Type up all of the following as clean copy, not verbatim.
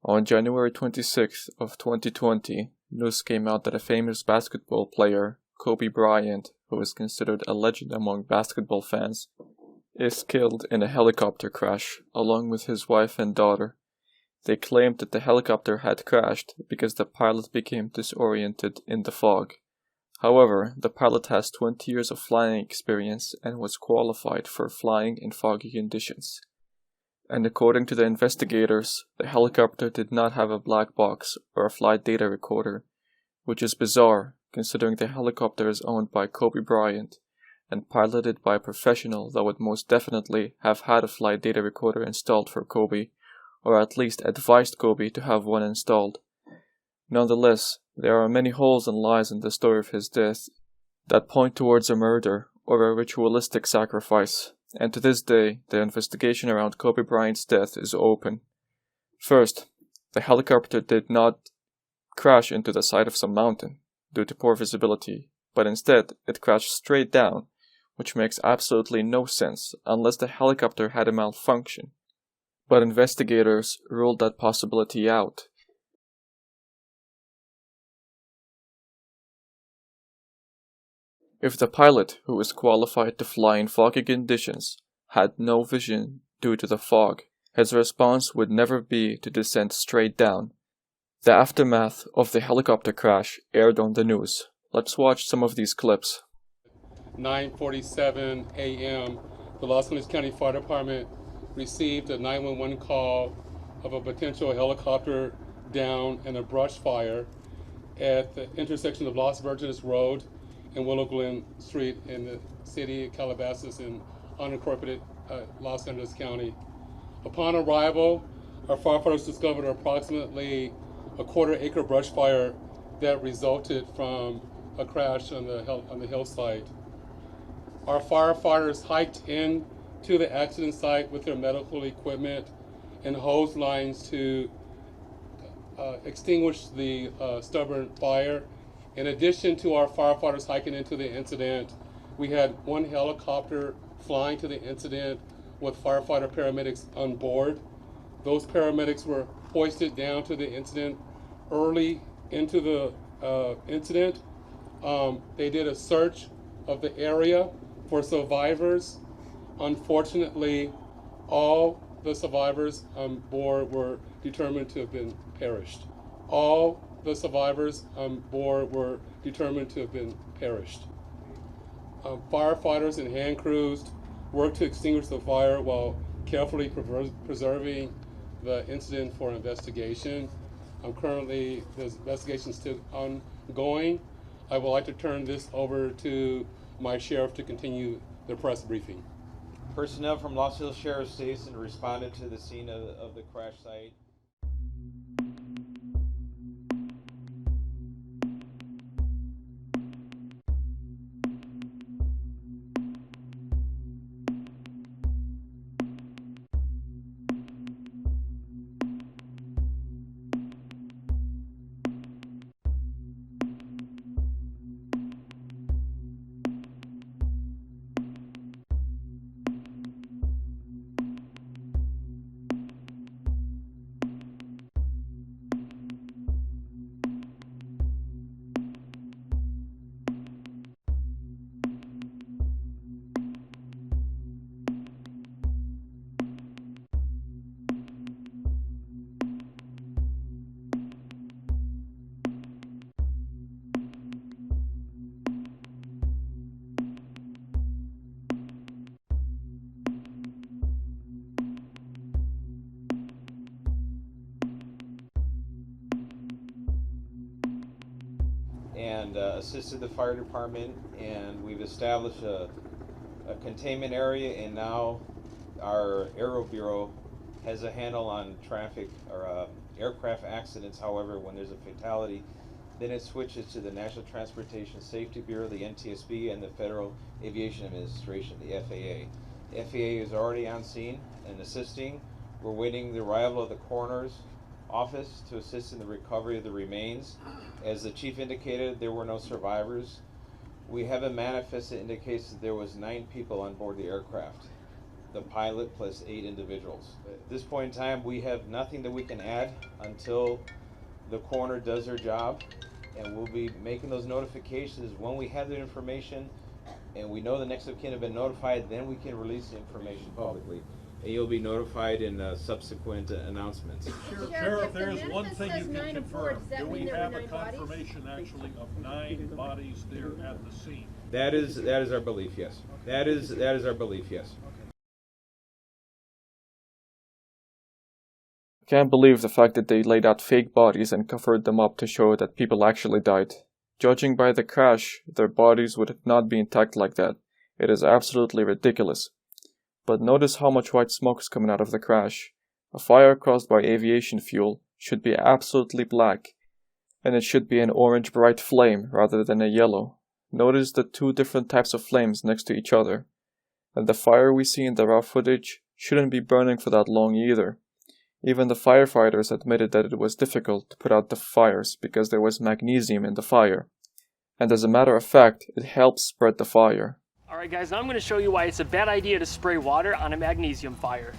On January 26th of 2020, news came out that a famous basketball player, Kobe Bryant, who is considered a legend among basketball fans, is killed in a helicopter crash along with his wife and daughter. They claimed that the helicopter had crashed because the pilot became disoriented in the fog. However, the pilot has 20 years of flying experience and was qualified for flying in foggy conditions. And according to the investigators, the helicopter did not have a black box or a flight data recorder, which is bizarre considering the helicopter is owned by Kobe Bryant and piloted by a professional that would most definitely have had a flight data recorder installed for Kobe, or at least advised Kobe to have one installed. Nonetheless, there are many holes and lies in the story of his death that point towards a murder or a ritualistic sacrifice, and to this day, the investigation around Kobe Bryant's death is open. First, the helicopter did not crash into the side of some mountain due to poor visibility, but instead it crashed straight down, which makes absolutely no sense unless the helicopter had a malfunction. But investigators ruled that possibility out. If the pilot, who is qualified to fly in foggy conditions, had no vision due to the fog, his response would never be to descend straight down. The aftermath of the helicopter crash aired on the news. Let's watch some of these clips. 9:47 a.m., the Los Angeles County Fire Department received a 911 call of a potential helicopter down in a brush fire at the intersection of Los Virgenes Road and Willow Glen Street in the city of Calabasas in unincorporated Los Angeles County. Upon arrival, our firefighters discovered approximately a quarter-acre brush fire that resulted from a crash on the hillside. Our firefighters hiked in to the accident site with their medical equipment and hose lines to extinguish the stubborn fire. In addition to our firefighters hiking into the incident, we had one helicopter flying to the incident with firefighter paramedics on board. Those paramedics were hoisted down to the incident early into the incident. They did a search of the area for survivors. Unfortunately, all the survivors on board were determined to have been perished. All the survivors on board were determined to have been perished. Firefighters and hand crews worked to extinguish the fire while carefully preserving the incident for investigation. Currently, the investigation is still ongoing. I would like to turn this over to my sheriff to continue the press briefing. Personnel from Los Angeles Sheriff's Station responded to the scene of the crash site. And assisted the fire department, and we've established a containment area, and now our Aero Bureau has a handle on traffic or aircraft accidents. However, when there's a fatality, then it switches to the National Transportation Safety Bureau, the NTSB, and the Federal Aviation Administration, the FAA. The FAA is already on scene and assisting. We're waiting the arrival of the coroner's office to assist in the recovery of the remains. As the chief indicated, there were no survivors. We have a manifest that indicates that there was 9 people on board the aircraft. the pilot plus 8 individuals. At this point in time, we have nothing that we can add until the coroner does her job, and we'll be making those notifications when we have the information and we know the next of kin have been notified. Then we can release the information publicly, and you'll be notified in subsequent announcements. Sheriff, there is one thing you can confirm. Do we have a confirmation actually of 9 bodies there at the scene? That is our belief, yes. That is our belief, yes. I can't believe the fact that they laid out fake bodies and covered them up to show that people actually died. Judging by the crash, their bodies would not be intact like that. It is absolutely ridiculous. But notice how much white smoke is coming out of the crash. A fire caused by aviation fuel should be absolutely black, and it should be an orange bright flame rather than a yellow. Notice the 2 different types of flames next to each other. And the fire we see in the raw footage shouldn't be burning for that long either. Even the firefighters admitted that it was difficult to put out the fires because there was magnesium in the fire. And as a matter of fact, it helps spread the fire. Alright guys, now I'm going to show you why it's a bad idea to spray water on a magnesium fire.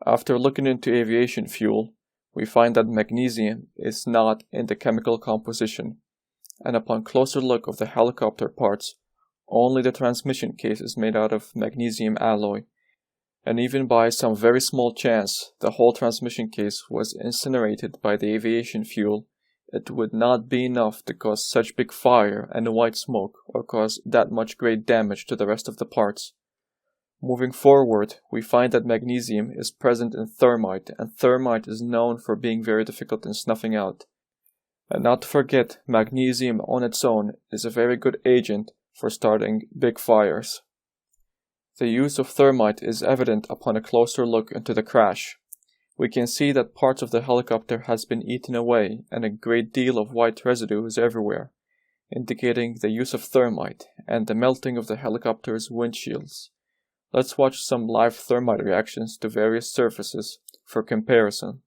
After looking into aviation fuel, we find that magnesium is not in the chemical composition, and upon closer look of the helicopter parts, only the transmission case is made out of magnesium alloy, and even by some very small chance the whole transmission case was incinerated by the aviation fuel, it would not be enough to cause such big fire and white smoke or cause that much great damage to the rest of the parts. Moving forward, we find that magnesium is present in thermite, and thermite is known for being very difficult in snuffing out. And not to forget, magnesium on its own is a very good agent for starting big fires. The use of thermite is evident upon a closer look into the crash. We can see that parts of the helicopter has been eaten away and a great deal of white residue is everywhere, indicating the use of thermite and the melting of the helicopter's windshields. Let's watch some live thermite reactions to various surfaces for comparison.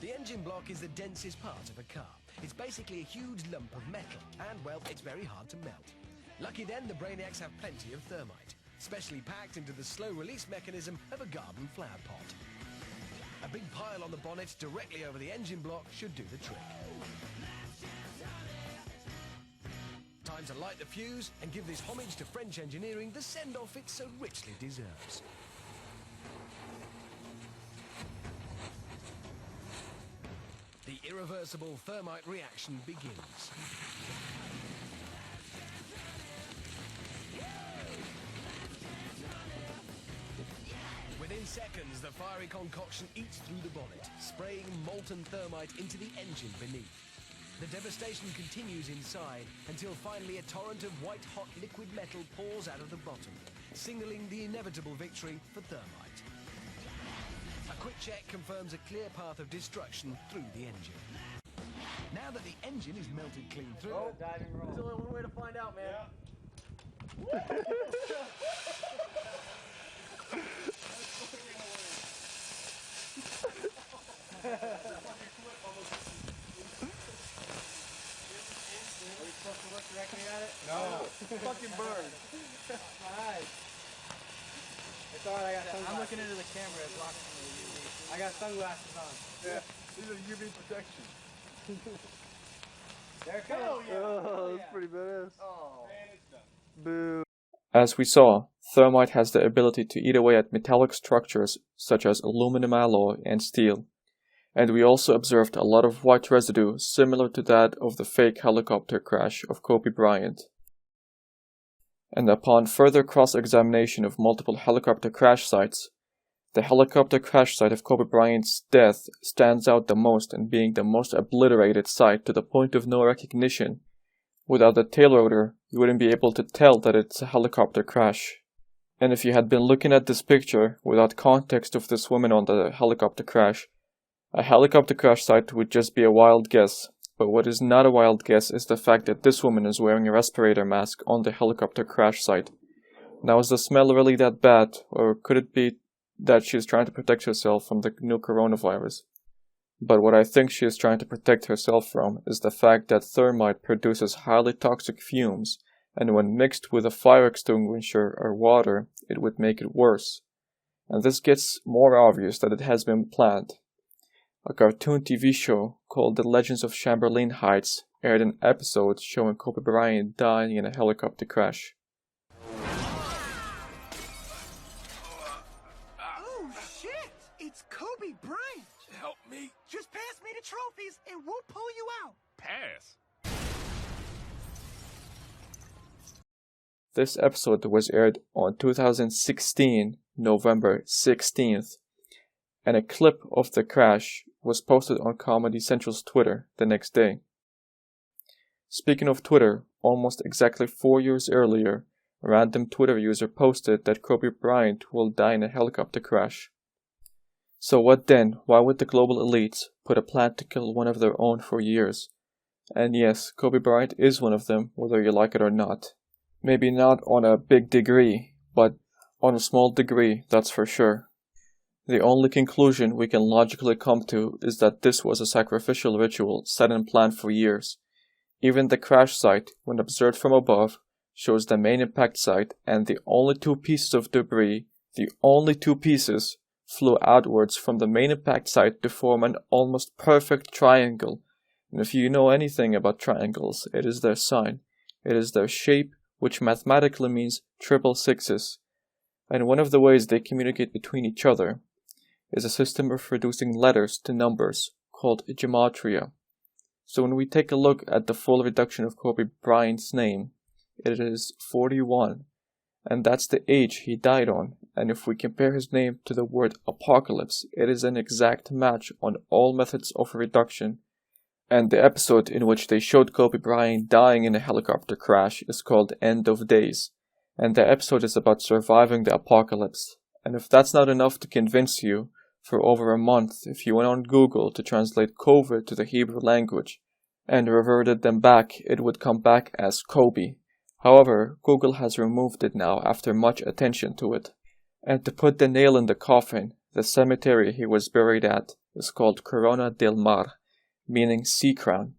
The engine block is the densest part of a car. It's basically a huge lump of metal, and well, it's very hard to melt. Lucky then, the Brainiacs have plenty of thermite, specially packed into the slow-release mechanism of a garden flower pot. A big pile on the bonnet directly over the engine block should do the trick. Time to light the fuse and give this homage to French engineering the send-off it so richly deserves. The irreversible thermite reaction begins. Within seconds, the fiery concoction eats through the bonnet, spraying molten thermite into the engine beneath. The devastation continues inside until finally a torrent of white-hot liquid metal pours out of the bottom, signaling the inevitable victory for thermite. A quick check confirms a clear path of destruction through the engine. Now that the engine is melted clean through... Oh, diving roll. There's only one way to find out, man. Yeah. Look directly at it? No. Fucking bird. My eyes. It's alright, I got sunglasses. I'm looking into the camera. It blocks from the UV. I got sunglasses on. Yeah. These are UV protection. There it goes. Oh, that's pretty badass. Oh. And it's done. Boo. As we saw, thermite has the ability to eat away at metallic structures such as aluminum alloy and steel. And we also observed a lot of white residue similar to that of the fake helicopter crash of Kobe Bryant. And upon further cross-examination of multiple helicopter crash sites, the helicopter crash site of Kobe Bryant's death stands out the most in being the most obliterated site to the point of no recognition. Without the tail rotor, you wouldn't be able to tell that it's a helicopter crash. And if you had been looking at this picture without context of this woman on the helicopter crash, a helicopter crash site would just be a wild guess, But what is not a wild guess is the fact that this woman is wearing a respirator mask on the helicopter crash site. Now, is the smell really that bad, or could it be that she is trying to protect herself from the new coronavirus? But what I think she is trying to protect herself from is the fact that thermite produces highly toxic fumes, and when mixed with a fire extinguisher or water, it would make it worse. And this gets more obvious that it has been planned. A cartoon TV show called The Legends of Chamberlain Heights aired an episode showing Kobe Bryant dying in a helicopter crash. Oh shit! It's Kobe Bryant! Help me! Just pass me the trophies and we'll pull you out! Pass? This episode was aired on 2016, November 16th, and a clip of the crash was posted on Comedy Central's Twitter the next day. Speaking of Twitter, almost exactly 4 years earlier, a random Twitter user posted that Kobe Bryant will die in a helicopter crash. So what then? Why would the global elites put a plan to kill one of their own for years? And yes, Kobe Bryant is one of them, whether you like it or not. Maybe not on a big degree, but on a small degree, that's for sure. The only conclusion we can logically come to is that this was a sacrificial ritual set and planned for years. Even the crash site, when observed from above, shows the main impact site, and the only two pieces of debris, flew outwards from the main impact site to form an almost perfect triangle. And if you know anything about triangles, it is their sign. It is their shape, which mathematically means triple sixes. And one of the ways they communicate between each other is a system of reducing letters to numbers called gematria. So when we take a look at the full reduction of Kobe Bryant's name, it is 41, and that's the age he died on. And if we compare his name to the word apocalypse, it is an exact match on all methods of reduction. And the episode in which they showed Kobe Bryant dying in a helicopter crash is called End of Days, and the episode is about surviving the apocalypse. And if that's not enough to convince you, for over a month, if you went on Google to translate COVID to the Hebrew language and reverted them back, it would come back as Kobe. However, Google has removed it now after much attention to it. And to put the nail in the coffin, the cemetery he was buried at is called Corona del Mar, meaning sea crown.